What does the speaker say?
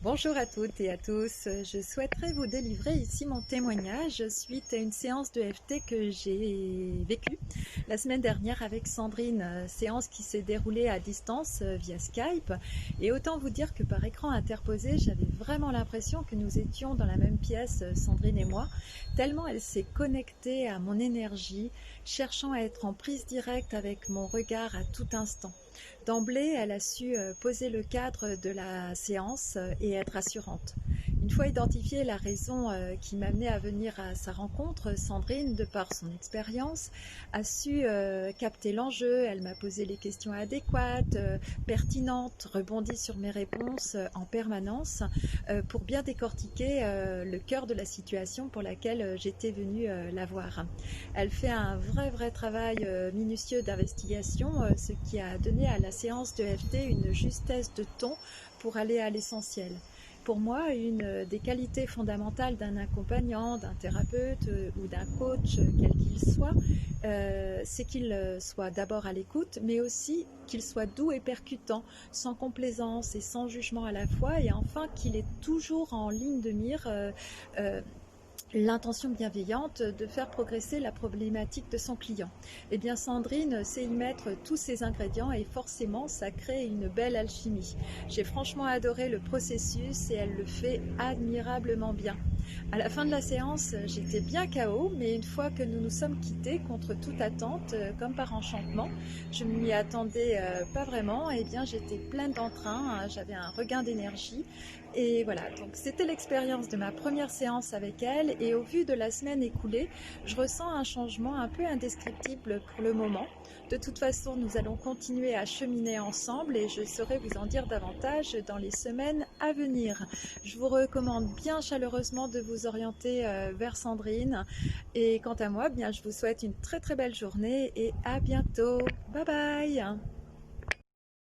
Bonjour à toutes et à tous, je souhaiterais vous délivrer ici mon témoignage suite à une séance de FT que j'ai vécue la semaine dernière avec Sandrine, séance qui s'est déroulée à distance via Skype, et autant vous dire que par écran interposé j'avais vraiment l'impression que nous étions dans la même pièce, Sandrine et moi, tellement elle s'est connectée à mon énergie, cherchant à être en prise directe avec mon regard à tout instant. D'emblée, elle a su poser le cadre de la séance et être rassurante. Une fois identifiée la raison qui m'amenait à venir à sa rencontre, Sandrine, de par son expérience, a su capter l'enjeu. Elle m'a posé les questions adéquates, pertinentes, rebondi sur mes réponses en permanence pour bien décortiquer le cœur de la situation pour laquelle j'étais venue la voir. Elle fait un vrai travail minutieux d'investigation, ce qui a donné à la séance de FT une justesse de ton pour aller à l'essentiel. Pour moi, une des qualités fondamentales d'un accompagnant, d'un thérapeute ou d'un coach, quel qu'il soit, c'est qu'il soit d'abord à l'écoute, mais aussi qu'il soit doux et percutant, sans complaisance et sans jugement à la fois, et enfin qu'il est toujours en ligne de mire l'intention bienveillante de faire progresser la problématique de son client. Eh bien, Sandrine sait y mettre tous ces ingrédients et forcément ça crée une belle alchimie. J'ai franchement adoré le processus et elle le fait admirablement bien. À la fin de la séance, j'étais bien KO, mais une fois que nous nous sommes quittés contre toute attente, comme par enchantement, je ne m'y attendais pas vraiment, et bien j'étais pleine d'entrain, j'avais un regain d'énergie, et voilà, donc c'était l'expérience de ma première séance avec elle, et au vu de la semaine écoulée, je ressens un changement un peu indescriptible pour le moment. De toute façon, nous allons continuer à cheminer ensemble et je saurai vous en dire davantage dans les semaines à venir. Je vous recommande bien chaleureusement de vous orienter vers Sandrine. Et quant à moi, bien, je vous souhaite une très belle journée et à bientôt. Bye bye!